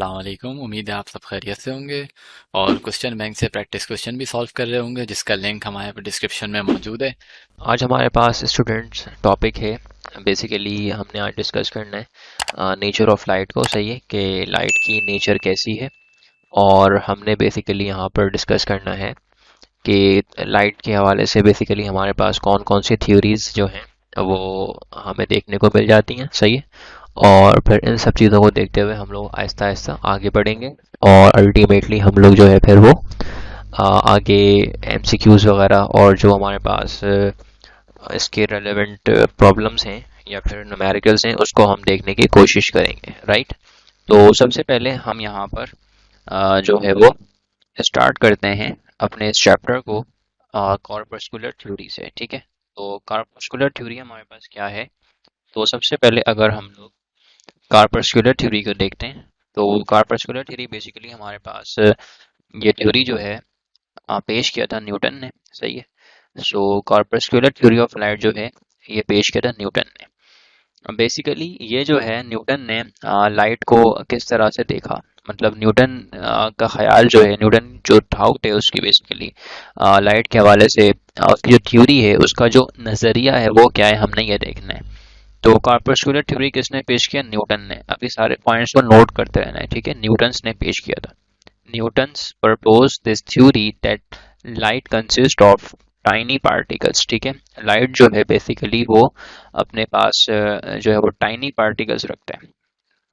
अस्सलाम वालेकुम। उम्मीद है आप सब खैरियत से होंगे और क्वेश्चन बैंक से प्रैक्टिस क्वेश्चन भी सॉल्व कर रहे होंगे, जिसका लिंक हमारे डिस्क्रिप्शन में मौजूद है। आज हमारे पास स्टूडेंट्स टॉपिक है। बेसिकली हमने आज डिस्कस करना है नेचर ऑफ लाइट को। सही है कि लाइट की नेचर कैसी है, और हमने बेसिकली यहाँ पर डिस्कस करना है कि लाइट के हवाले से बेसिकली हमारे पास कौन कौन सी थ्योरीज जो हैं वो हमें देखने को मिल जाती हैं। सही है, और फिर इन सब चीज़ों को देखते हुए हम लोग आहिस्ता आहिस्ता आगे बढ़ेंगे, और अल्टीमेटली हम लोग जो है फिर वो आगे एमसीक्यूज़ वगैरह और जो हमारे पास इसके रेलेवेंट प्रॉब्लम्स हैं या फिर न्यूमेरिकल्स हैं उसको हम देखने की कोशिश करेंगे। राइट, तो सबसे पहले हम यहाँ पर जो है वो स्टार्ट करते हैं अपने इस चैप्टर को कॉर्पस्कुलर थ्योरी से। ठीक है, तो कॉर्पस्कुलर थ्योरी हमारे पास क्या है। तो सबसे पहले अगर हम लोग कॉर्पस्कुलर थ्योरी को देखते हैं, तो कॉर्पस्कुलर थ्योरी बेसिकली हमारे पास ये थ्योरी जो है पेश किया था न्यूटन ने। सही है, सो कॉर्पस्कुलर थ्योरी ऑफ लाइट जो है ये पेश किया था न्यूटन ने। बेसिकली ये जो है न्यूटन ने लाइट को किस तरह से देखा, मतलब न्यूटन का ख्याल जो है, न्यूटन जो डाउट है उसकी बेसिकली लाइट के हवाले से उसकी जो थ्योरी है उसका जो नज़रिया है वो क्या है, हमने ये देखना है। तो कॉर्पस्कुलर थ्योरी किसने पेश किया? न्यूटन ने। अभी सारे पॉइंट्स को नोट करते रहना है, ठीक है। न्यूटन्स ने पेश किया था। Newton's propose this theory that light consist of tiny particles. ठीक है, लाइट जो है बेसिकली वो अपने पास जो है वो टाइनी पार्टिकल्स रखता है,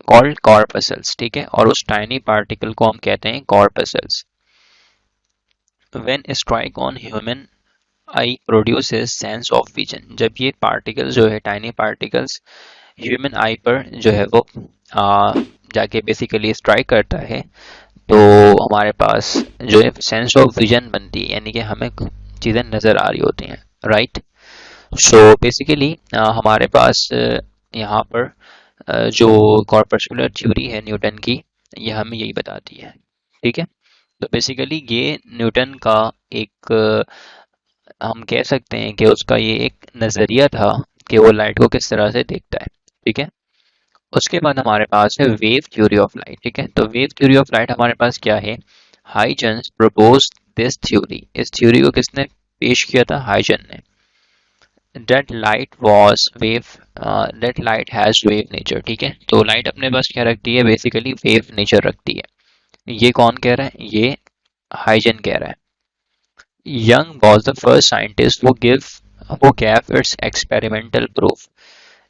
कॉल्ड कॉर्पसल्स। ठीक है, और उस टाइनी पार्टिकल को हम कहते हैं corpuscles. When strike on human I produces sense of vision. जब ये पार्टिकल्स जो है टाइनी पार्टिकल्स ह्यूमन आई पर जो है वो जाके बेसिकली स्ट्राइक करता है, तो हमारे पास जो है सेंस ऑफ विजन बनती है, यानी कि हमें चीज़ें नज़र आ रही होती हैं। राइट, सो बेसिकली हमारे पास यहाँ पर जो कॉर्पस्कुलर थ्योरी है न्यूटन की, ये हमें यही बताती है। ठीक है, तो बेसिकली ये न्यूटन का एक हम कह सकते हैं कि उसका ये एक नज़रिया था कि वो लाइट को किस तरह से देखता है। ठीक है, उसके बाद हमारे पास है वेव थ्योरी ऑफ लाइट। ठीक है, तो वेव थ्योरी ऑफ लाइट हमारे पास क्या है? Huygens propose this theory. इस थ्योरी को किसने पेश किया था? हाइजन ने। That light was wave, that light has wave nature. ठीक है, तो लाइट अपने पास क्या रखती है? बेसिकली वेव नेचर रखती है। ये कौन कह रहा है? ये हाइजन कह रहा है। Young was the first scientist who gave its experimental proof।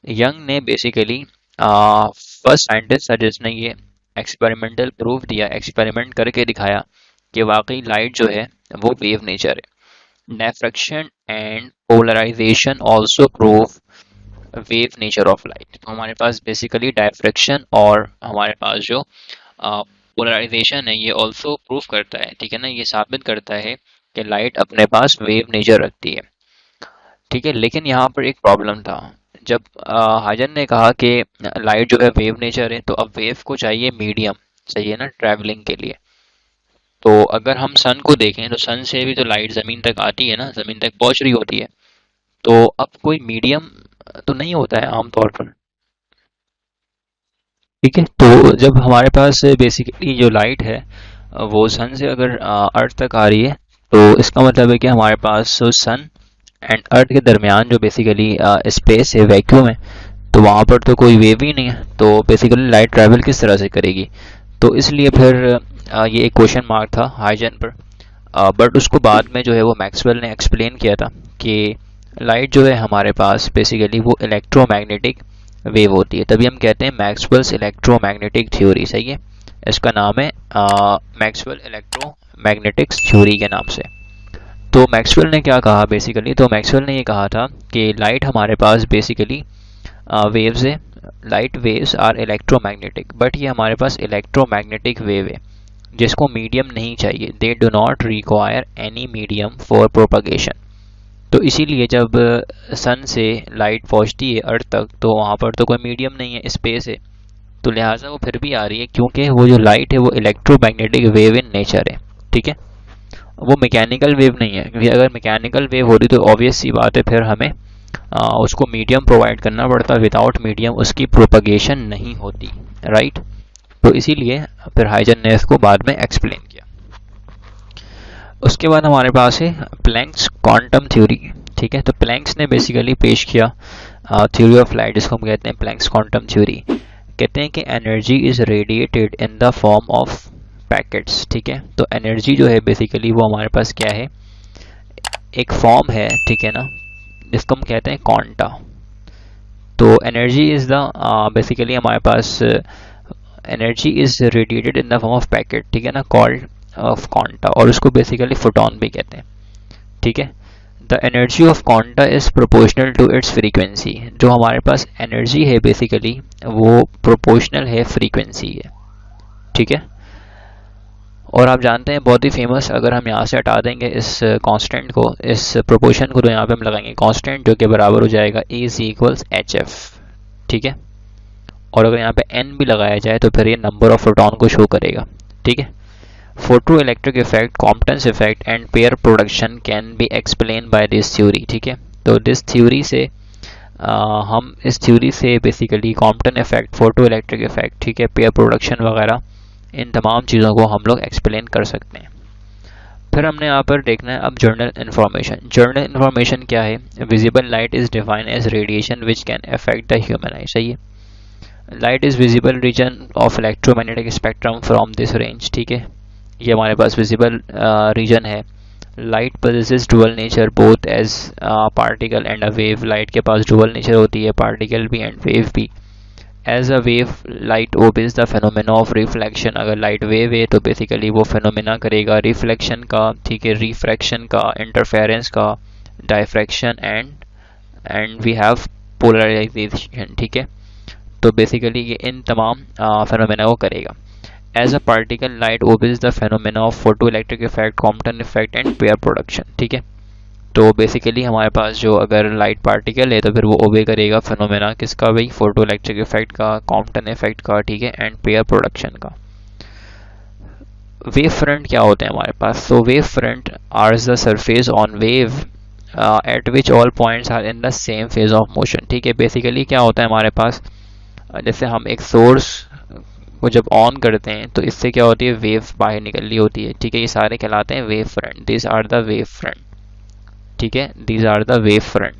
Young ने बेसिकली फर्स्ट साइंटिस्ट था जिसने ये एक्सपेरिमेंटल प्रूफ दिया, एक्सपेरिमेंट करके दिखाया कि वाकई लाइट जो है वो वेव नेचर है। Diffraction and polarisation also prove wave nature of light. तो हमारे पास बेसिकली डायफ्रैक्शन और हमारे पास जो पोलराइजेशन है ये ऑल्सो प्रूव करता है, ठीक है ना, ये साबित करता है कि लाइट अपने पास वेव नेचर रखती है। ठीक है, लेकिन यहाँ पर एक प्रॉब्लम था। जब हाजन ने कहा कि लाइट जो है वेव नेचर है, तो अब वेव को चाहिए मीडियम, सही है ना, ट्रैवलिंग के लिए। तो अगर हम सन को देखें तो सन से भी तो लाइट ज़मीन तक आती है ना, ज़मीन तक पहुंच रही होती है। तो अब कोई मीडियम तो नहीं होता है आमतौर पर। ठीक है, तो जब हमारे पास बेसिकली जो लाइट है वो सन से अगर अर्थ तक आ रही है, तो इसका मतलब है कि हमारे पास सन एंड अर्थ के दरमियान जो बेसिकली स्पेस है, वैक्यूम है, तो वहाँ पर तो कोई वेव ही नहीं है। तो बेसिकली लाइट ट्रैवल किस तरह से करेगी? तो इसलिए फिर ये एक क्वेश्चन मार्क था हाइजन पर। बट उसको बाद में जो है वो मैक्सवेल ने एक्सप्लेन किया था कि लाइट जो है हमारे पास बेसिकली वो इलेक्ट्रोमैग्नेटिक वेव होती है। तभी हम कहते हैं मैक्सवेल्स इलेक्ट्रोमैग्नेटिक थ्योरी। सही है, इसका नाम है मैक्सवेल इलेक्ट्रोमैग्नेटिक्स थ्योरी के नाम से। तो मैक्सवेल ने क्या कहा बेसिकली? तो मैक्सवेल ने ये कहा था कि लाइट हमारे पास बेसिकली वेव्स है, light waves are electromagnetic, but ये हमारे पास इलेक्ट्रोमैग्नेटिक वेव है जिसको मीडियम नहीं चाहिए। They do not require any medium for propagation. तो इसीलिए जब सन से लाइट पहुंचती है अर्थ तक, तो वहाँ पर तो कोई मीडियम नहीं है, स्पेस है, तो लिहाजा वो फिर भी आ रही है, क्योंकि वो जो लाइट है वो इलेक्ट्रोमैग्नेटिक वेव इन नेचर है। ठीक है, वो मैकेनिकल वेव नहीं है, क्योंकि अगर मैकेनिकल वेव होती तो ऑब्वियस सी बात है फिर हमें उसको मीडियम प्रोवाइड करना पड़ता। विदाउट मीडियम उसकी प्रोपगेशन नहीं होती। राइट, तो इसीलिए फिर हाइजन ने इसको बाद में एक्सप्लेन किया। उसके बाद हमारे पास है प्लैंक्स क्वांटम थ्योरी। ठीक है, तो प्लैंक्स ने बेसिकली पेश किया थ्योरी ऑफ लाइट, जिसको हम कहते हैं प्लैंक्स क्वांटम थ्योरी। कहते हैं कि energy is radiated in the form of packets. ठीक है, तो एनर्जी जो है बेसिकली वो हमारे पास क्या है, एक फॉर्म है, ठीक है ना, जिसको हम कहते हैं क्वांटा। तो एनर्जी इज द बेसिकली हमारे पास energy is radiated in the form of packet, ठीक है ना, कॉल्ड ऑफ क्वांटा, और उसको बेसिकली फोटोन भी कहते हैं। ठीक है, the energy of quanta is proportional to its frequency. जो हमारे पास एनर्जी है बेसिकली वो प्रोपोर्शनल है फ्रीक्वेंसी है। ठीक है, और आप जानते हैं बहुत ही फेमस, अगर हम यहाँ से हटा देंगे इस कांस्टेंट को, इस प्रोपोर्शन को, तो यहाँ पे हम लगाएंगे कांस्टेंट जो कि बराबर हो जाएगा E इक्वल्स HF। ठीक है, और अगर यहाँ पे n भी लगाया जाए तो फिर ये नंबर ऑफ प्रोटॉन को शो करेगा। ठीक है, photo electric effect, Compton's effect and pair production can be explain by this theory. ठीक है, तो दिस थ्योरी से हम इस थ्योरी से basically Compton effect, photo electric effect, ठीक है, पेयर प्रोडक्शन वगैरह, इन तमाम चीज़ों को हम लोग एक्सप्लेन कर सकते हैं। फिर हमने यहाँ पर देखना है अब जर्नल इन्फॉर्मेशन। जर्नल इन्फॉर्मेशन क्या है, visible light is defined as radiation which can affect the human eye. सही है, light is visible region of electromagnetic spectrum from this range. ठीक है, ये हमारे पास विजिबल रीजन है। Light possesses dual nature both as particle and a wave. Light के पास डुअल नेचर होती है, पार्टिकल भी एंड वेव भी। As a wave light obeys the phenomena of reflection. अगर लाइट वेव है तो बेसिकली वो फेनोमेना करेगा रिफ्लेक्शन का, ठीक है, रिफ्रैक्शन का, इंटरफेरेंस का, diffraction and we have polarisation. ठीक है, तो बेसिकली ये इन तमाम फेनोमेना को करेगा। As a particle light obeys the phenomena of photo electric effect, Compton effect and pair production. ठीक है, तो बेसिकली हमारे पास जो अगर लाइट पार्टिकल है तो फिर वो ओबे करेगा फिनोमेना किसका भाई, फोटो इलेक्ट्रिक इफेक्ट का, कॉम्पटन इफेक्ट का, ठीक है, एंड पेयर प्रोडक्शन का। वेव फ्रंट क्या होते हैं हमारे पास, तो wave front are the surface on wave at which all points are in the same phase of motion. ठीक है, बेसिकली क्या होता है हमारे पास, जैसे हम एक सोर्स को जब ऑन करते हैं तो इससे क्या होती है, वेव बाहर निकल रही होती है। ठीक है, ये सारे कहलाते हैं wave front, this are the wave front. ठीक है, these are the wave front.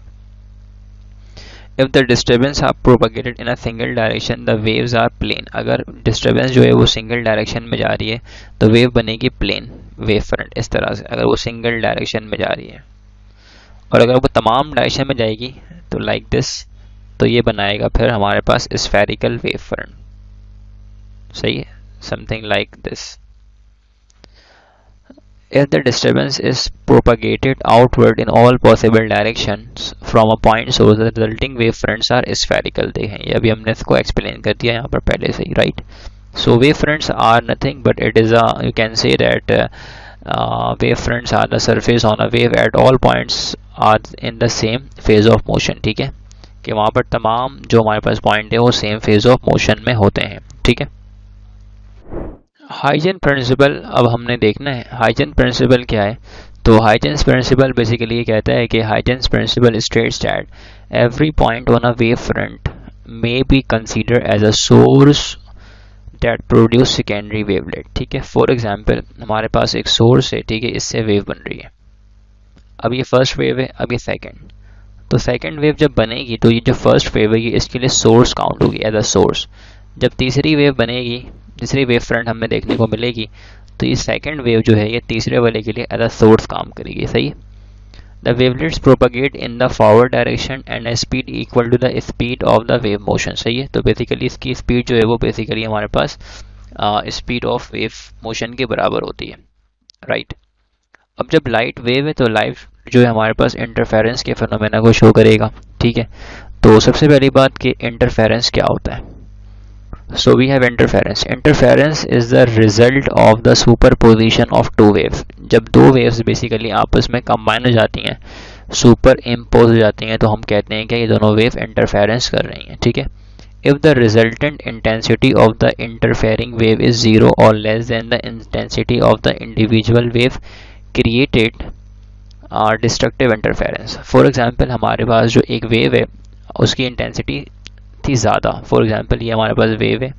If the disturbance are propagated in a single direction, the waves are plane. अगर disturbance जो है वो single direction में जा रही है तो wave बनेगी plane wave front इस तरह से, अगर वो single direction में जा रही है। और अगर वो तमाम डायरेक्शन में जाएगी तो like this, तो ये बनाएगा फिर हमारे पास spherical wave front। सही है, something like this. If the disturbance is propagated outward in all possible directions from a point source, the resulting wave fronts are spherical. देखें, ये अभी हमने इसको एक्सप्लेन कर दिया यहाँ पर पहले से ही, right. So wave fronts are nothing but it is a, you can say that wave fronts are the surface on a wave at all points are in the same phase of motion। ठीक है, कि वहाँ पर तमाम जो हमारे पास point है वो सेम फेज ऑफ मोशन में होते हैं। ठीक है, हाइजन प्रिंसिपल अब हमने देखना है। हाइजन प्रिंसिपल क्या है, तो हाइजन्स प्रिंसिपल बेसिकली ये कहता है कि Huygens principle states that every point on a wave front may be consider as a source that produce secondary wavelet. ठीक है, फॉर एग्जांपल हमारे पास एक सोर्स है, ठीक है, इससे वेव बन रही है। अब ये फर्स्ट वेव है, अब ये सेकेंड, तो सेकेंड वेव जब बनेगी तो ये जो फर्स्ट वेव है ये इसके लिए सोर्स काउंट होगी एज अ सोर्स। जब तीसरी वेव बनेगी, तीसरी वेव फ्रंट हमें देखने को मिलेगी तो ये सेकंड वेव जो है ये तीसरे वाले के लिए एज अ सोर्स काम करेगी। सही, the wavelets propagate in the forward direction and a speed equal to the speed of the wave motion. सही है, तो बेसिकली इसकी स्पीड जो है वो बेसिकली हमारे पास स्पीड ऑफ वेव मोशन के बराबर होती है, राइट। अब जब लाइट वेव है तो लाइट जो है हमारे पास इंटरफेरेंस के फिनोमेना को शो करेगा। ठीक है, तो सबसे पहली बात कि इंटरफेरेंस क्या होता है। So we have interference. Interference is the result of the superposition of two waves. जब दो waves बेसिकली आपस में combine हो जाती हैं, सुपर इम्पोज हो जाती हैं, तो हम कहते हैं कि ये दोनों वेव इंटरफेरेंस कर रही हैं। ठीक है, if the resultant intensity of the interfering wave is 0 or less than the intensity of the individual wave created destructive interference. For example, हमारे पास जो एक वेव है उसकी इंटेंसिटी थी ज़्यादा, फॉर एग्जांपल ये हमारे पास वेव है,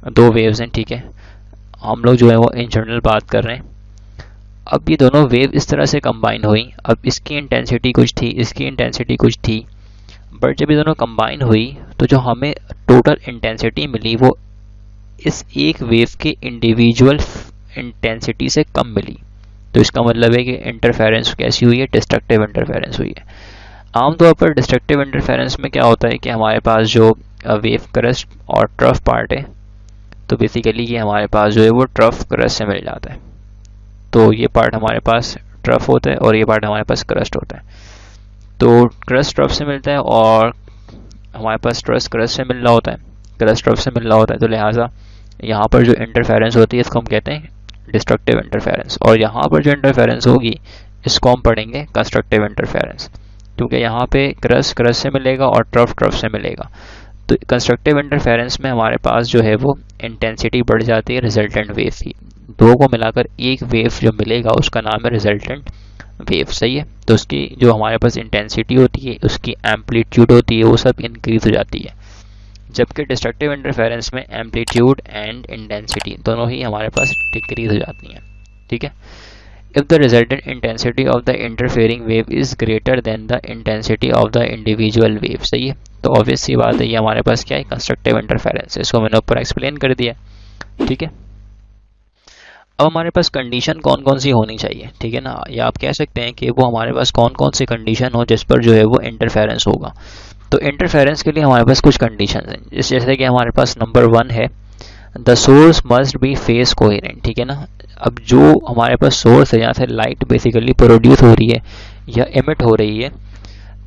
दो वेव्स हैं, ठीक है। हम लोग जो है वो इन जनरल बात कर रहे हैं। अब ये दोनों वेव इस तरह से कंबाइन हुई, अब इसकी इंटेंसिटी कुछ थी, इसकी इंटेंसिटी कुछ थी, बट जब ये दोनों कंबाइन हुई तो जो हमें टोटल इंटेंसिटी मिली वो इस एक वेव के इंडिविजुअल इंटेंसिटी से कम मिली। तो इसका मतलब है कि इंटरफेरेंस कैसी हुई है, डिस्ट्रक्टिव इंटरफेरेंस हुई है। आमतौर पर डिस्ट्रक्टिव इंटरफेरेंस में क्या होता है कि हमारे पास जो वेव क्रस्ट और ट्रफ पार्ट है, तो बेसिकली ये हमारे पास जो है वो ट्रफ क्रस्ट से मिल जाता है। तो ये पार्ट हमारे पास ट्रफ होता है और ये पार्ट हमारे पास क्रस्ट होता है। तो क्रस्ट ट्रफ से मिलता है और हमारे पास ट्रस्ट क्रस्ट से मिल रहा होता है, क्रस्ट ट्रफ से मिल रहा होता है। तो लिहाजा यहाँ पर जो इंटरफेरेंस होती है इसको हम कहते हैं डिस्ट्रक्टिव इंटरफेरेंस, और यहाँ पर जो इंटरफेरेंस होगी इसको हम पढ़ेंगे कंस्ट्रक्टिव इंटरफेरेंस, क्योंकि यहाँ पे क्रस्ट क्रस्ट से मिलेगा और ट्रफ ट्रफ से मिलेगा। तो कंस्ट्रक्टिव इंटरफेरेंस में हमारे पास जो है वो इंटेंसिटी बढ़ जाती है रिजल्टेंट वेव की। दो को मिलाकर एक वेव जो मिलेगा उसका नाम है रिजल्टेंट वेव, सही है। तो उसकी जो हमारे पास इंटेंसिटी होती है, उसकी एम्पलीट्यूड होती है, वो सब इंक्रीज हो जाती है। जबकि डिस्ट्रक्टिव इंटरफेरेंस में एम्पलीट्यूड एंड इंटेंसिटी दोनों ही हमारे पास डिक्रीज हो जाती हैं, ठीक है। If the resultant intensity of the interfering wave is greater than the intensity of the individual wave, सही है। तो ऑब्वियस सी बात है ये हमारे पास क्या है, कंस्ट्रक्टिव इंटरफेरेंस। इसको मैंने ऊपर एक्सप्लेन कर दिया, ठीक है। अब हमारे पास कंडीशन कौन कौन सी होनी चाहिए, ठीक है ना, या आप कह सकते हैं कि वो हमारे पास कौन कौन सी कंडीशन हो जिस पर जो है वो इंटरफेरेंस होगा। तो इंटरफेरेंस के लिए हमारे पास कुछ कंडीशन हैं, जैसे कि हमारे पास नंबर 1 है the source must be face coherent, ठीक है ना। अब जो हमारे पास सोर्स है, यहाँ से लाइट बेसिकली प्रोड्यूस हो रही है या एमिट हो रही है,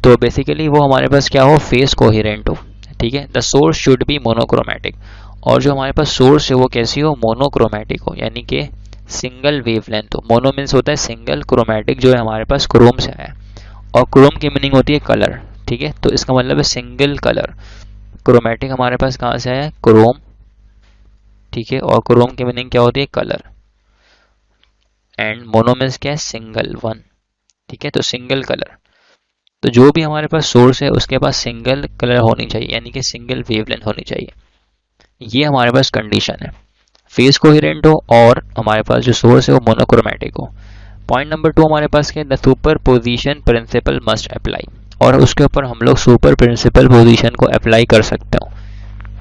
तो बेसिकली वो हमारे पास क्या हो, फेस कोहेरेंट हो, ठीक है। The source should be monochromatic, और जो हमारे पास सोर्स है वो कैसी हो, मोनोक्रोमेटिक हो, यानी कि सिंगल वेवलेंथ हो। मोनो मीन्स होता है सिंगल, क्रोमेटिक जो है हमारे पास क्रोम से आया, और क्रोम की मीनिंग होती है कलर, ठीक है। तो इसका मतलब है सिंगल कलर। क्रोमेटिक हमारे पास कहाँ से आया, क्रोम, ठीक है, और क्रोम की मीनिंग क्या होती है, कलर। एंड मोनो मीन्स क्या है, सिंगल, वन, ठीक है। तो सिंगल कलर, तो जो भी हमारे पास सोर्स है उसके पास सिंगल कलर होनी चाहिए, यानी कि सिंगल वेवलेंथ होनी चाहिए। ये हमारे पास कंडीशन है, फेस कोहेरेंट हो और हमारे पास जो सोर्स है वो मोनोक्रोमेटिक हो। पॉइंट नंबर 2 हमारे पास क्या है, the super position principle must apply, और उसके ऊपर हम लोग सुपर प्रिंसिपल पोजीशन को अप्लाई कर सकते हो।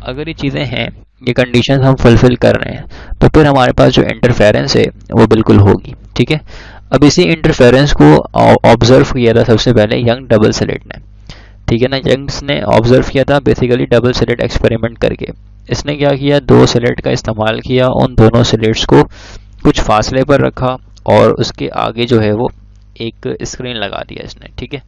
अगर ये चीज़ें हैं, ये कंडीशन हम फुलफिल कर रहे हैं, तो फिर हमारे पास जो इंटरफेरेंस है वो बिल्कुल होगी, ठीक है। अब इसी इंटरफेरेंस को ऑब्जर्व किया था सबसे पहले यंग डबल स्लिट ने, ठीक है ना। यंग्स ने ऑब्जर्व किया था बेसिकली डबल स्लिट एक्सपेरिमेंट करके। इसने क्या किया, दो स्लिट का इस्तेमाल किया, उन दोनों स्लिट्स को कुछ फासले पर रखा और उसके आगे जो है वो एक स्क्रीन लगा दिया इसने, ठीक है।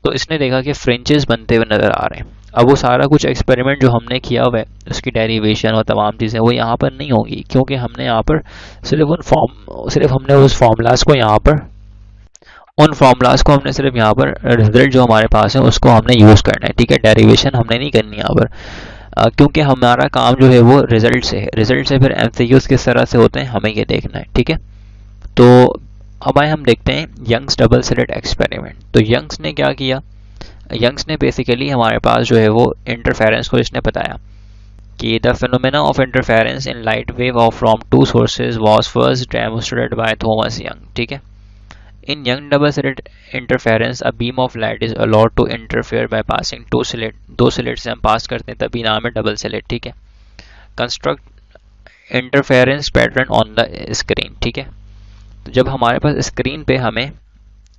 तो इसने देखा कि फ्रेंचेस बनते हुए नज़र आ रहे हैं। अब वो सारा कुछ एक्सपेरिमेंट जो हमने किया हुआ है, उसकी डेरिवेशन और तमाम चीज़ें वो यहाँ पर नहीं होगी, क्योंकि हमने यहाँ पर सिर्फ हमने उस फार्मूलाज को यहाँ पर उन फार्मूलाज को हमने सिर्फ यहाँ पर रिजल्ट जो हमारे पास है उसको हमने यूज़ करना है, ठीक है। डेरिवेशन हमने नहीं करनी यहाँ पर, क्योंकि हमारा काम जो है वो रिजल्ट से है। रिजल्ट से फिर एमसीक्यूज किस तरह से होते हैं हमें ये देखना है, ठीक है। तो अब आए हम देखते हैं यंग्स डबल स्लिट एक्सपेरिमेंट। तो यंग्स ने क्या किया, यंग्स ने बेसिकली हमारे पास जो है वो इंटरफेरेंस को इसने बताया कि the phenomena of interference in light wave of from two sources was first demonstrated by Thomas Young, ठीक है। In Young double slit interference a beam of light is allowed to interfere by passing two slit, दो slit से हम पास करते हैं तभी नाम है डबल स्लिट, ठीक है। Construct interference pattern on the screen, ठीक है। तो जब हमारे पास स्क्रीन पे हमें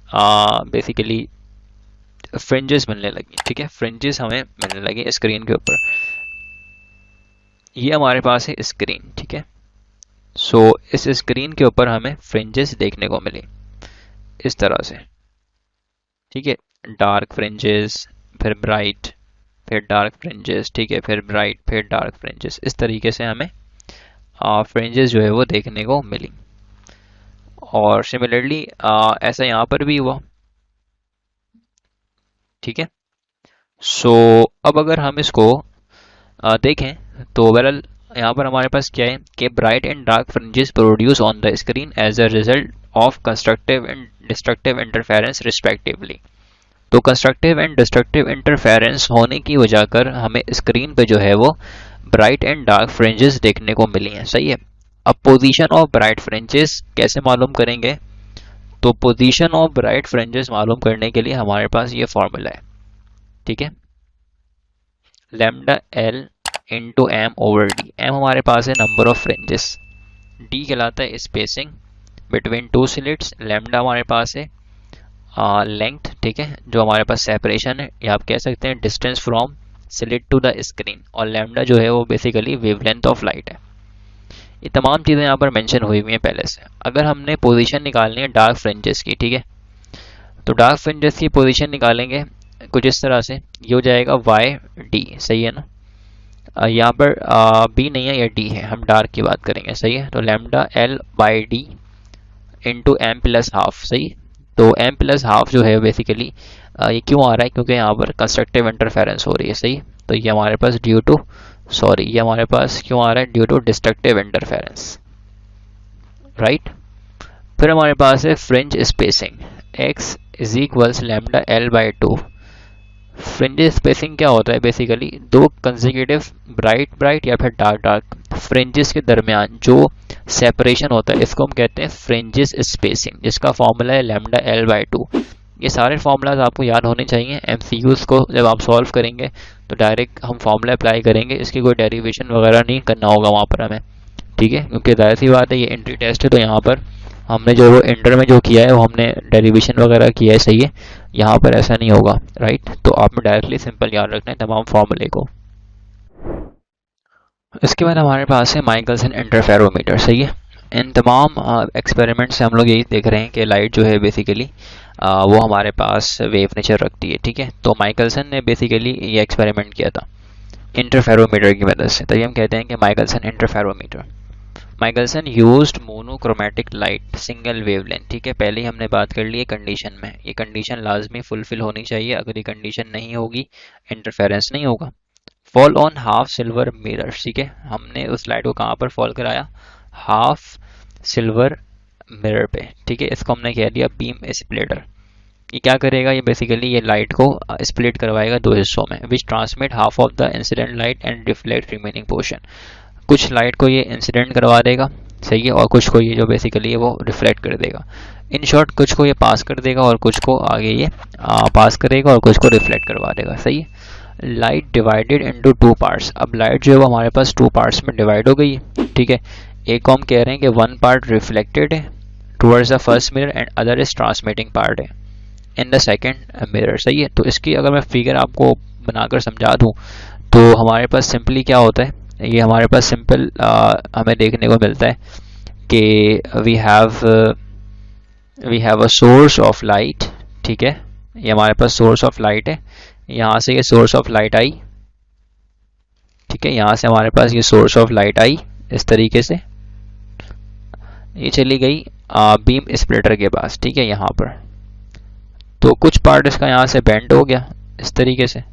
बेसिकली फ्रिंजेस मिलने लगी, ठीक है, फ्रिंजेस हमें मिलने लगे स्क्रीन के ऊपर, ये हमारे पास है स्क्रीन, ठीक है। सो इस स्क्रीन के ऊपर हमें फ्रिंजेस देखने को मिली इस तरह से, ठीक है। डार्क फ्रिंजेस, फिर ब्राइट, फिर डार्क फ्रिंजेस, ठीक है, फिर ब्राइट, फिर डार्क फ्रिंजेस, इस तरीके से हमें फ्रिंजेस जो है वो देखने को मिली। और सिमिलरली ऐसा यहाँ पर भी हुआ, ठीक है। सो अब अगर हम इसको देखें तो ओवरऑल यहाँ पर हमारे पास क्या है कि bright and dark fringes produce on the screen as a result of constructive and destructive interference respectively. तो कंस्ट्रक्टिव एंड डिस्ट्रक्टिव इंटरफेरेंस होने की वजह कर हमें स्क्रीन पे जो है वो ब्राइट एंड डार्क फ्रिंजेस देखने को मिली हैं। सही है। अब पोजीशन ऑफ ब्राइट फ्रिंजेस कैसे मालूम करेंगे? तो पोजीशन ऑफ ब्राइट फ्रिंजेस मालूम करने के लिए हमारे पास ये फॉर्मूला है। ठीक है, lambda L into M over D. M हमारे पास है नंबर ऑफ फ्रिंजेस, डी कहलाता है spacing between two slits, lambda हमारे पास है लेंथ, ठीक है, जो हमारे पास सेपरेशन है, या आप कह सकते हैं distance from slit to the screen, और लैम्डा जो है वो बेसिकली वेवलेंथ ऑफ लाइट है। ये तमाम चीज़ें यहाँ पर मेंशन हुई हुई हैं पहले से। अगर हमने पोजीशन निकालनी है डार्क फ्रिंजेस की, ठीक है, तो डार्क फ्रिंजेस की पोजीशन निकालेंगे कुछ इस तरह से, ये हो जाएगा वाई डी। सही है ना, यहाँ पर बी नहीं है, ये डी है, हम डार्क की बात करेंगे। सही है, तो lambda L by D into M plus half. सही, तो एम प्लस हाफ जो है बेसिकली ये क्यों आ रहा है? क्योंकि यहाँ पर कंस्ट्रक्टिव इंटरफेरेंस हो रही है। सही, तो ये हमारे पास ड्यू टू ये हमारे पास क्यों आ रहा है? Due to destructive interference, right. फिर हमारे पास है fringe spacing, X is equals lambda L by two. Fringe spacing क्या होता है? बेसिकली दो कंसेक्यूटिव ब्राइट ब्राइट या फिर डार्क डार्क फ्रिंजेस के दरमियान जो सेपरेशन होता है, इसको हम कहते हैं फ्रिंजेस स्पेसिंग, जिसका फॉर्मूला है लैम्डा एल बाई टू। ये सारे फार्मूलाज आपको याद होने चाहिए। एमसीक्यूज को जब आप सॉल्व करेंगे तो डायरेक्ट हम फार्मूला अप्लाई करेंगे, इसकी कोई डेरिवेशन वगैरह नहीं करना होगा वहाँ पर हमें। ठीक है, क्योंकि जाहिर सी बात है ये एंट्री टेस्ट है, तो यहाँ पर हमने जो वो इंटर में जो किया है वो हमने डेरिवेशन वगैरह किया है। सही है, यहाँ पर ऐसा नहीं होगा, राइट। तो आपने डायरेक्टली सिंपल याद रखना है तमाम फॉर्मूले को। इसके बाद हमारे पास है माइकलसन इंटरफेरोमीटर। सही है, इन तमाम एक्सपेरिमेंट से हम लोग यही देख रहे हैं कि लाइट जो है बेसिकली वो हमारे पास वेव नेचर रखती है। ठीक है, तो माइकलसन ने बेसिकली ये एक्सपेरिमेंट किया था इंटरफेरोमीटर की मदद से, तभी हम कहते हैं कि Michelson interferometer. Michelson used monochromatic light single wavelength. ठीक है, पहले ही हमने बात कर ली है कंडीशन में, ये कंडीशन लाजमी फुलफिल होनी चाहिए, अगर ये कंडीशन नहीं होगी इंटरफेरेंस नहीं होगा। Fall on half silver mirror. ठीक है, हमने उस लाइट को कहाँ पर फॉल कराया? हाफ सिल्वर मिरर पे। ठीक है, इसको हमने कह दिया बीम स्प्लिटर। ये क्या करेगा? ये बेसिकली ये लाइट को स्प्लिट करवाएगा दो हिस्सों में, which transmit half of the incident light and reflect remaining portion. कुछ लाइट को ये इंसिडेंट करवा देगा, सही है, और कुछ को ये जो बेसिकली है वो रिफ्लेक्ट कर देगा। इन शॉर्ट, कुछ को ये पास कर देगा और कुछ को आगे ये पास करेगा और कुछ को रिफ्लेक्ट करवा देगा। सही है, light divided into two parts. अब लाइट जो है वो हमारे पास टू पार्ट्स में डिवाइड हो गई है। ठीक है, एक को हम कह रहे हैं कि वन पार्ट रिफ्लेक्टेड है towards the first mirror and other is transmitting part है इन द सेकंड मिरर। सही है, तो इसकी अगर मैं फिगर आपको बनाकर समझा दूं तो हमारे पास सिंपली क्या होता है, ये हमारे पास सिंपल हमें देखने को मिलता है कि we have a source of light. ठीक है, ये हमारे पास सोर्स ऑफ लाइट है, यहाँ से ये सोर्स ऑफ लाइट आई। ठीक है, यहाँ से हमारे पास ये सोर्स ऑफ लाइट आई, इस तरीके से ये चली गई बीम स्प्लिटर के पास। ठीक है, यहाँ पर तो कुछ पार्ट इसका यहाँ से बेंड हो गया इस तरीके से,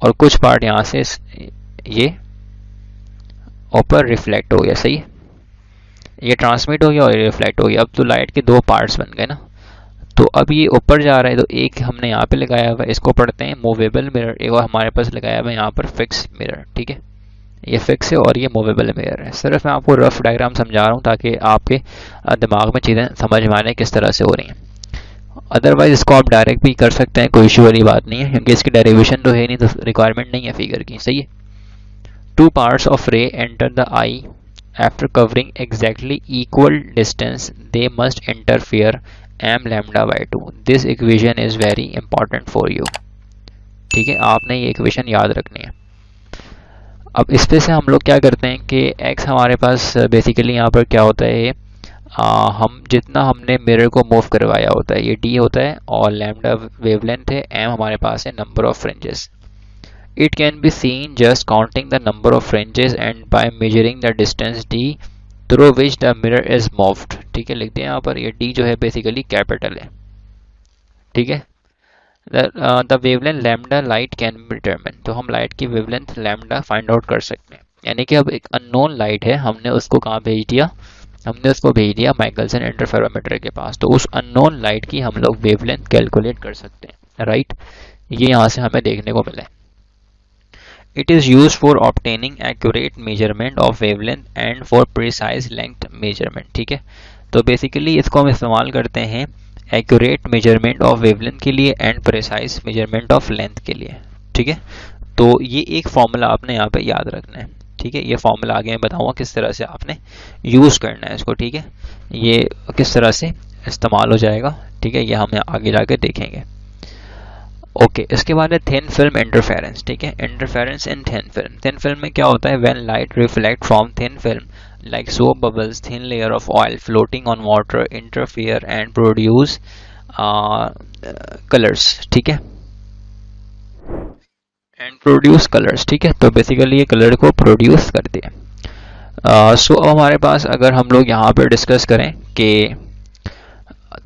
और कुछ पार्ट यहाँ से ये ऊपर रिफ्लेक्ट हो गया। सही है, ये ट्रांसमिट हो गया और ये रिफ्लेक्ट हो गया। अब तो लाइट के दो पार्ट्स बन गए ना, तो अब ये ऊपर जा रहा है, तो एक हमने यहाँ पे लगाया हुआ है, इसको पढ़ते हैं मूवेबल मिरर, एक और हमारे पास लगाया हुआ है यहाँ पर फिक्स मिरर। ठीक है, ये फिक्स है और ये मूवेबल मिरर है। सिर्फ मैं आपको रफ डायग्राम समझा रहा हूँ ताकि आपके दिमाग में चीज़ें समझ में आने किस तरह से हो रही हैं। अदरवाइज इसको आप डायरेक्ट भी कर सकते हैं, कोई इशू वाली बात नहीं है, क्योंकि इसकी डेरिवेशन तो है नहीं, तो रिक्वायरमेंट नहीं है फिगर की। सही है, टू पार्ट्स ऑफ रे enter the I after covering exactly equal distance, they must interfere m lambda by 2. This equation is very important for you. ठीक है, आपने ये इक्वेशन याद रखनी है। अब इस पे से हम लोग क्या करते हैं कि x हमारे पास बेसिकली यहाँ पर क्या होता है, हम जितना हमने मिरर को मूव करवाया होता है ये d होता है, और लैम्डा वेवलेंथ है, m हमारे पास है number of fringes. It can be seen just counting the number of fringes and by measuring the distance d through which the mirror is moved. ठीक है, लिखते हैं यहाँ पर, ये d जो है बेसिकली कैपिटल है। ठीक है, the wavelength lambda light can be determine, तो हम लाइट की वेवलेंथ लैम्डा फाइंड आउट कर सकते हैं। यानी कि अब एक अननोन लाइट है, हमने उसको कहाँ भेज दिया? हमने उसको भेज दिया माइकलसन इंटरफेरोमीटर के पास, तो उस अननोन लाइट की हम लोग वेवलेंथ कैलकुलेट कर सकते हैं, राइट। ये यहाँ से हमें देखने को मिला है। It is use for obtaining accurate measurement of wavelength and for precise length measurement. ठीक है, तो बेसिकली इसको हम इस्तेमाल करते हैं एक्यूरेट मेजरमेंट ऑफ वेवलेंथ के लिए and precise measurement of length के लिए। ठीक है, तो ये एक फॉर्मूला आपने यहाँ पे याद रखना है। ठीक है, ये फॉर्मूला आगे मैं बताऊंगा किस तरह से आपने यूज़ करना है इसको। ठीक है, ये किस तरह से इस्तेमाल हो जाएगा। ठीक है, ये हम आगे जाके देखेंगे। ओके, इसके बाद है थिन फिल्म इंटरफेरेंस। ठीक है, इंटरफेरेंस इन थिन फिल्म। थिन फिल्म में क्या होता है, when light reflect from thin film like soap bubbles, thin layer of oil floating on water interfere and produce colours. ठीक है, एंड प्रोड्यूस कलर्स। ठीक है, तो बेसिकली ये कलर को प्रोड्यूस करती है। सो अब हमारे पास अगर हम लोग यहाँ पे डिस्कस करें कि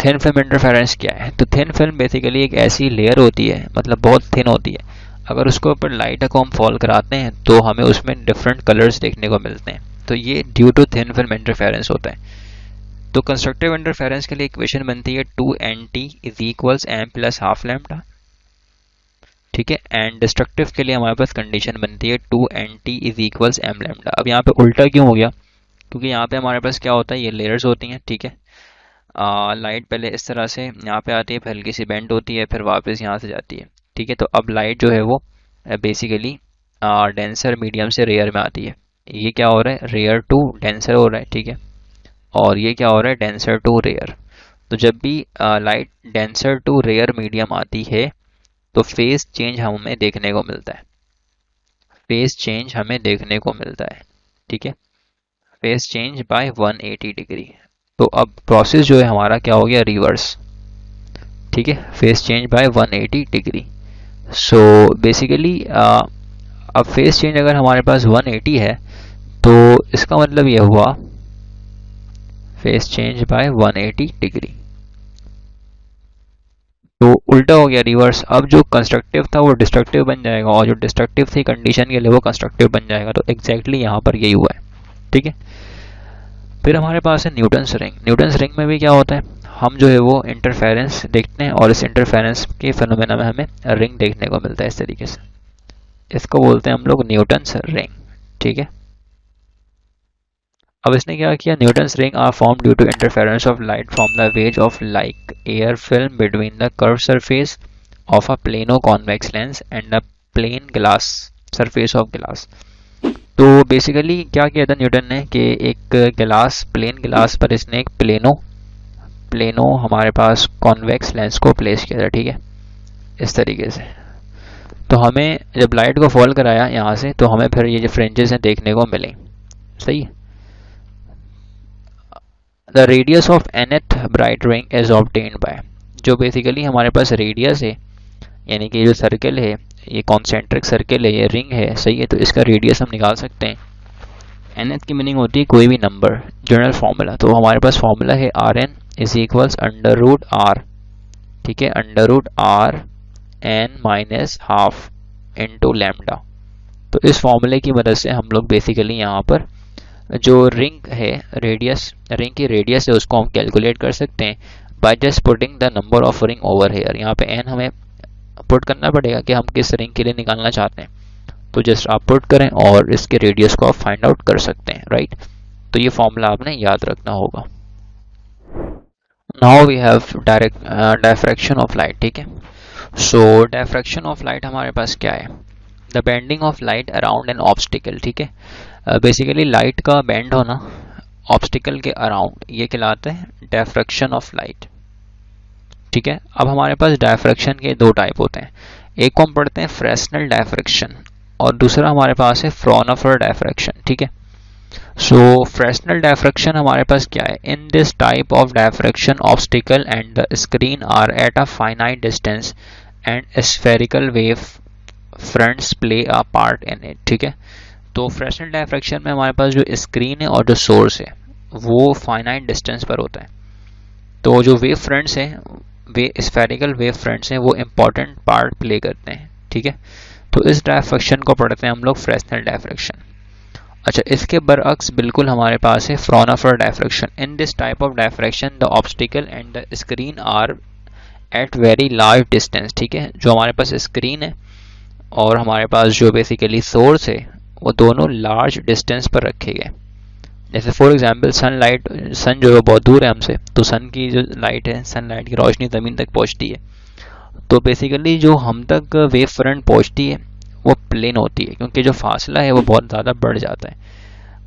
थिन फिल्म इंटरफेरेंस क्या है, तो थिन फिल्म बेसिकली एक ऐसी लेयर होती है, मतलब बहुत थिन होती है। अगर उसके ऊपर लाइट को हम फॉल कराते हैं तो हमें उसमें डिफरेंट कलर्स देखने को मिलते हैं। तो ये due to thin film interference होता है। तो कंस्ट्रक्टिव इंटरफेरेंस के लिए इक्वेशन बनती है 2nt is equals m plus half lambda. ठीक है, एंड डिस्ट्रक्टिव के लिए हमारे पास कंडीशन बनती है 2nt is equals m lambda. अब यहाँ पे उल्टा क्यों हो गया, क्योंकि यहाँ पे हमारे पास क्या होता है, ये लेयर्स होती हैं। ठीक है, लाइट पहले इस तरह से यहाँ पे आती है, फिर हल्की सी बेंड होती है, फिर वापस यहाँ से जाती है। ठीक है, तो अब लाइट जो है वो बेसिकली डेंसर मीडियम से रेयर में आती है। ये क्या हो रहा है, रेयर टू डेंसर हो रहा है। ठीक है, और ये क्या हो रहा है, डेंसर टू रेयर। तो जब भी light denser to rare medium आती है तो फेज चेंज हमें देखने को मिलता है। फेज चेंज हमें देखने को मिलता है। ठीक है, फेज चेंज बाय 180 डिग्री। तो अब प्रोसेस जो है हमारा क्या हो गया, रिवर्स। ठीक है, phase change bye 180 degree. So basically अब फेज चेंज अगर हमारे पास 180 है तो इसका मतलब ये हुआ फेज चेंज बाय 180 डिग्री। तो उल्टा हो गया, रिवर्स। अब जो कंस्ट्रक्टिव था वो डिस्ट्रक्टिव बन जाएगा, और जो डिस्ट्रक्टिव थी कंडीशन के लिए वो कंस्ट्रक्टिव बन जाएगा। तो एग्जैक्टली यहाँ पर यही हुआ है। ठीक है, फिर हमारे पास है न्यूटन्स रिंग। न्यूटन्स रिंग में भी क्या होता है, हम जो है वो इंटरफेरेंस देखते हैं और इस इंटरफेरेंस के फिनोमेना में हमें रिंग देखने को मिलता है इस तरीके से। इसको बोलते हैं हम लोग न्यूटन्स रिंग। ठीक है, अब इसने क्या किया, Newton's ring are form due to interference of light from the wedge of like air film between the curve surface of a plano convex lens and the plane glass surface of glass. तो basically क्या किया था Newton ने कि एक glass, plane glass पर इसने एक प्लेनो हमारे पास कॉन्वेक्स लेंस को प्लेस किया था। ठीक है, इस तरीके से। तो हमें जब लाइट को फॉल कराया यहाँ से तो हमें फिर ये जो फ्रिंजेस हैं देखने को मिले। सही है, the radius of nth bright ring is obtained by, जो बेसिकली हमारे पास रेडियस है, यानी कि जो सर्कल है, ये कॉन्सेंट्रिक सर्कल है, ये रिंग है। सही है, तो इसका रेडियस हम निकाल सकते हैं। nth की मीनिंग होती है कोई भी नंबर, जनरल फार्मूला। तो हमारे पास फार्मूला है Rn is equals under root R. ठीक है, under root R n minus half into lambda. तो इस फॉर्मूले की मदद से हम लोग बेसिकली यहाँ पर जो रिंग है, रेडियस, रिंग की रेडियस है, उसको हम कैलकुलेट कर सकते हैं by just putting the number of ring over here. यहाँ पे n हमें पुट करना पड़ेगा कि हम किस रिंग के लिए निकालना चाहते हैं। तो जस्ट आप पुट करें और इसके रेडियस को आप फाइंड आउट कर सकते हैं। राइट, तो ये फॉर्मूला आपने याद रखना होगा। Now we have direct diffraction of light. ठीक है, सो डायफ्रैक्शन ऑफ लाइट हमारे पास क्या है, the bending of light around an obstacle. ठीक है, बेसिकली लाइट का बेंड होना ऑब्स्टिकल के अराउंड, ये कहलाता है डायफ्रैक्शन ऑफ लाइट। ठीक है, अब हमारे पास डायफ्रैक्शन के दो टाइप होते हैं। एक को हम पढ़ते हैं फ्रेस्नेल डायफ्रैक्शन और दूसरा हमारे पास है फ्रॉनहोफर डायफ्रैक्शन। ठीक है, सो फ्रेस्नेल डायफ्रैक्शन हमारे पास क्या है, in this type of diffraction obstacle and the screen are at a finite distance and spherical wave fronts play a part in it. ठीक है, तो फ्रेस्नेल डायफ्रैक्शन में हमारे पास जो स्क्रीन है और जो सोर्स है वो फाइनाइट डिस्टेंस पर होता है। तो जो वेव फ्रंट्स हैं, वे स्फेरिकल वेव फ्रंट्स हैं, वो इम्पॉर्टेंट पार्ट प्ले करते हैं। ठीक है, तो इस डायफ्रैक्शन को पढ़ते हैं हम लोग फ्रेस्नेल डायफ्रैक्शन। अच्छा, इसके बरअक्स बिल्कुल हमारे पास है Fraunhofer diffraction. In this type of diffraction the obstacle and the screen are at very large distance. ठीक है, जो हमारे पास स्क्रीन है और हमारे पास जो बेसिकली सोर्स है वो दोनों लार्ज डिस्टेंस पर रखे गए। जैसे फॉर एग्जांपल सनलाइट, सन जो है बहुत दूर है हमसे, तो सन की जो लाइट है, सनलाइट की रोशनी ज़मीन तक पहुंचती है, तो बेसिकली जो हम तक वेव फ्रंट पहुंचती है वो प्लेन होती है, क्योंकि जो फासला है वो बहुत ज़्यादा बढ़ जाता है।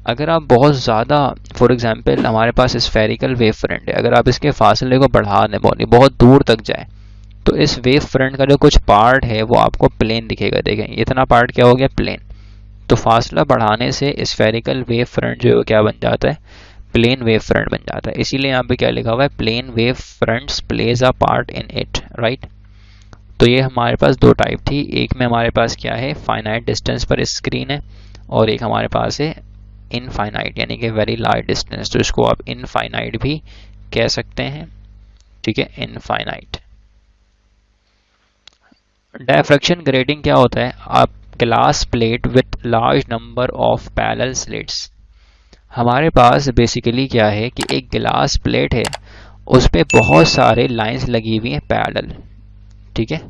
अगर आप बहुत ज़्यादा, फॉर एग्जांपल हमारे पास स्फेरिकल वेव फ्रंट है, अगर आप इसके फासले को बढ़ा दें बहुत दूर तक जाए, तो इस वेव फ्रंट का जो कुछ पार्ट है वो आपको प्लेन दिखेगा। देखें इतना पार्ट क्या हो गया, प्लेन। तो फासला बढ़ाने से स्फेरिकल वेव फ्रंट जो है क्या बन जाता है, प्लेन वेव फ्रंट बन जाता है। इसीलिए यहाँ पे क्या लिखा हुआ है, plane wave fronts plays a part in it, right. तो ये हमारे पास दो टाइप थी, एक में हमारे पास क्या है, फाइनाइट डिस्टेंस पर स्क्रीन है, और एक हमारे पास है इनफाइनाइट यानी कि वेरी लार्ज डिस्टेंस। तो इसको आप इनफाइनाइट भी कह सकते हैं, ठीक है, इनफाइनाइट। डायफ्रैक्शन ग्रेटिंग क्या होता है, आप glass plate with large number of parallel slits. हमारे पास बेसिकली क्या है कि एक ग्लास प्लेट है, उस पे बहुत सारे लाइंस लगी हुई हैं पैरेलल, ठीक है,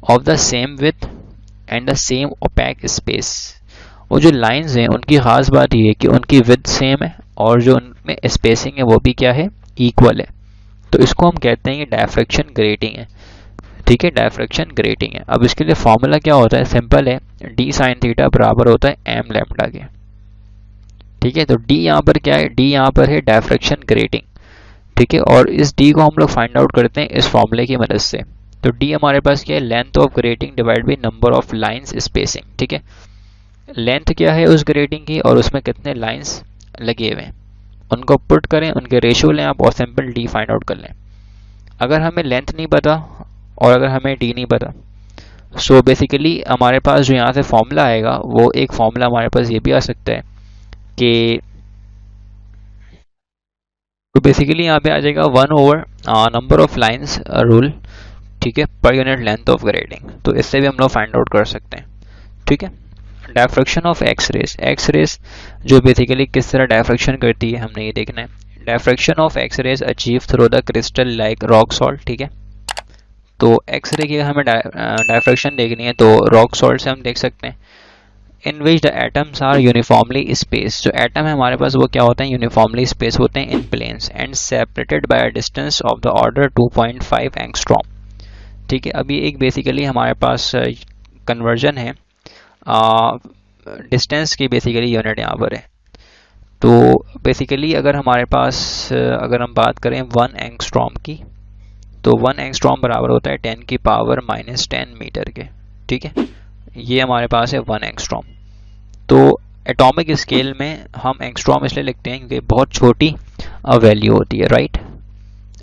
of the same with and the same opaque space. वो जो लाइंस हैं उनकी खास बात ये है कि उनकी विथ सेम है और जो उनमें स्पेसिंग है वो भी क्या है, इक्वल है। तो इसको हम कहते हैं कि डायफ्रैक्शन ग्रेटिंग है, ठीक है, डायफ्रैक्शन ग्रेटिंग है। अब इसके लिए फॉर्मूला क्या होता है, सिंपल है, डी साइन थीटा बराबर होता है एम लैम्डा के, ठीक है। तो डी यहाँ पर क्या है, डी यहाँ पर है डायफ्रैक्शन ग्रेटिंग, ठीक है, और इस डी को हम लोग फाइंड आउट करते हैं इस फॉर्मूले की मदद से। तो डी हमारे पास क्या है, length of grating divide by number of lines spacing, ठीक है। लेंथ क्या है उस ग्रेटिंग की और उसमें कितने लाइंस लगे हुए हैं, उनको पुट करें, उनके रेशियो लें आप और सिंपल डी फाइंड आउट कर लें। अगर हमें लेंथ नहीं पता और अगर हमें डी नहीं पता, सो बेसिकली हमारे पास जो यहाँ से फॉर्मूला आएगा वो एक फॉर्मूला हमारे पास ये भी आ सकता है कि, तो बेसिकली यहाँ पे आ जाएगा 1 over number of lines rule, ठीक है, per unit length of grating. तो इससे भी हम लोग फाइंड आउट कर सकते हैं, ठीक है। Diffraction of X rays, X rays जो बेसिकली किस तरह डायफ्रैक्शन करती है हमने ये देखना है। Diffraction of X rays achieve through the crystal like rock salt, ठीक है। तो एक्स रे की हमें डायफ्रैक्शन देखनी है तो रॉक सॉल्ट से हम देख सकते हैं। In which the atoms are uniformly space, जो एटम है हमारे पास वो क्या होते हैं, यूनिफॉर्मली स्पेस होते हैं in planes and separated by a distance of the order 2.5 angstrom, ठीक है। अभी एक बेसिकली हमारे पास कन्वर्जन है डिस्टेंस की, बेसिकली यूनिट यहाँ पर है। तो बेसिकली अगर हमारे पास अगर हम बात करें 1 एंगस्ट्रॉम की, तो 1 एंगस्ट्रॉम बराबर होता है 10 की पावर -10 मीटर के, ठीक है। ये हमारे पास है 1 एंगस्ट्रॉम। तो एटॉमिक स्केल में हम एंगस्ट्रॉम इसलिए लिखते हैं क्योंकि बहुत छोटी वैल्यू होती है, right.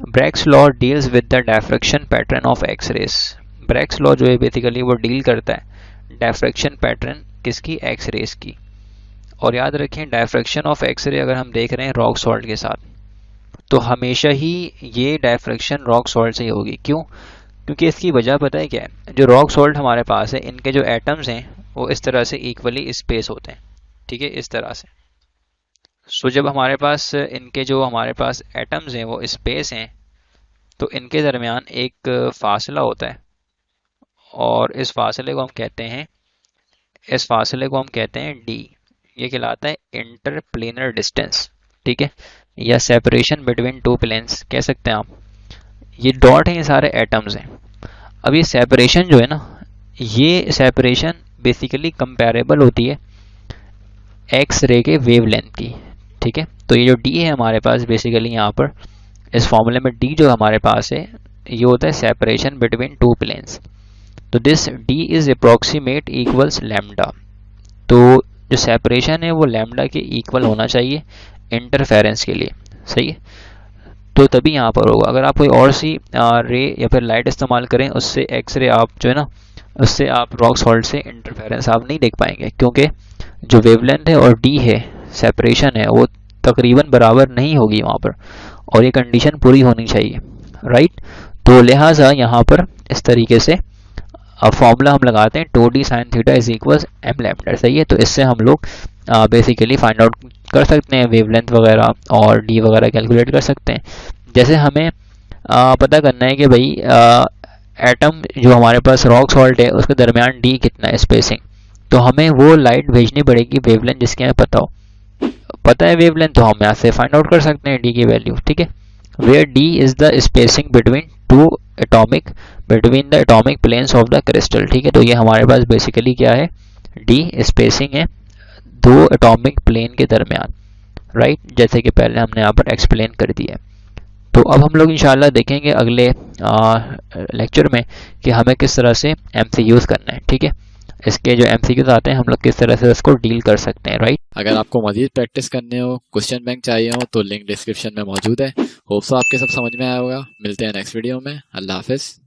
Bragg's law deals with the diffraction pattern of X rays. Bragg's law जो है बेसिकली वो डील करता है डायफ्रैक्शन पैटर्न किसकी, एक्स रेस की। और याद रखें डायफ्रैक्शन ऑफ एक्स रे अगर हम देख रहे हैं रॉक सॉल्ट के साथ, तो हमेशा ही ये डायफ्रैक्शन रॉक सॉल्ट से ही होगी। क्यों, क्योंकि इसकी वजह पता है क्या है, जो रॉक सॉल्ट हमारे पास है इनके जो एटम्स हैं वो इस तरह से इक्वली स्पेस होते हैं, ठीक है, इस तरह से। सो जब हमारे पास इनके जो हमारे पास एटम्स हैं वो स्पेस हैं, तो इनके दरमियान एक फासला होता है और इस फासले को हम कहते हैं, इस फासले को हम कहते हैं डी। ये कहलाता है इंटरप्लेनर डिस्टेंस, ठीक है, या सेपरेशन बिटवीन टू प्लेन्स कह सकते हैं आप। ये डॉट है, ये सारे एटम्स हैं। अब ये सेपरेशन जो है ना, ये सेपरेशन बेसिकली कंपैरेबल होती है एक्स रे के वेवलेंथ की, ठीक है। तो ये जो डी है हमारे पास बेसिकली यहाँ पर इस फॉर्मूले में डी जो हमारे पास है ये होता है सेपरेशन बिटवीन टू प्लेन्स। तो this D is approximate equals lambda. तो जो सेपरेशन है वो लैम्डा के इक्वल होना चाहिए इंटरफेरेंस के लिए, सही है। तो तभी यहाँ पर होगा। अगर आप कोई और सी रे या फिर लाइट इस्तेमाल करें उससे एक्स रे आप जो है ना, उससे आप रॉक सॉल्ट से इंटरफेरेंस आप नहीं देख पाएंगे, क्योंकि जो वेवलेंथ है और डी है सेपरेशन है वो तकरीबन बराबर नहीं होगी वहाँ पर, और ये कंडीशन पूरी होनी चाहिए, राइट। तो लिहाजा यहाँ पर इस तरीके से फॉर्मूला हम लगाते हैं 2d sin theta is equal M lambda, सही है। तो इससे हम लोग बेसिकली फाइंड आउट कर सकते हैं वेवलेंथ वगैरह और डी वगैरह कैलकुलेट कर सकते हैं। जैसे हमें पता करना है कि भाई एटम जो हमारे पास रॉक सॉल्ट है उसके दरमियान डी कितना है स्पेसिंग, तो हमें वो लाइट भेजनी पड़ेगी वेवलेंथ जिसकी हमें पता है वेवलेंथ, तो हम यहाँ से फाइंड आउट कर सकते हैं डी की वैल्यू, ठीक है। Where D is the spacing between the atomic planes of the crystal, ठीक है। तो ये हमारे पास बेसिकली क्या है, डी स्पेसिंग है दो एटॉमिक प्लेन के दरमियान, राइट, जैसे कि पहले हमने यहाँ पर एक्सप्लेन कर दिया है। तो अब हम लोग इंशाल्लाह देखेंगे अगले लेक्चर में कि हमें किस तरह से एमसीक्यूज करना है, ठीक है। इसके जो एमसीक्यूज आते हैं हम लोग किस तरह से उसको डील कर सकते हैं, राइट। अगर आपको मजीद प्रैक्टिस करने हो, क्वेश्चन बैंक चाहिए हो, तो लिंक डिस्क्रिप्शन में मौजूद है। होप्स आपके सब समझ में आया होगा। मिलते हैं नेक्स्ट वीडियो में। अल्लाह हाफिज़।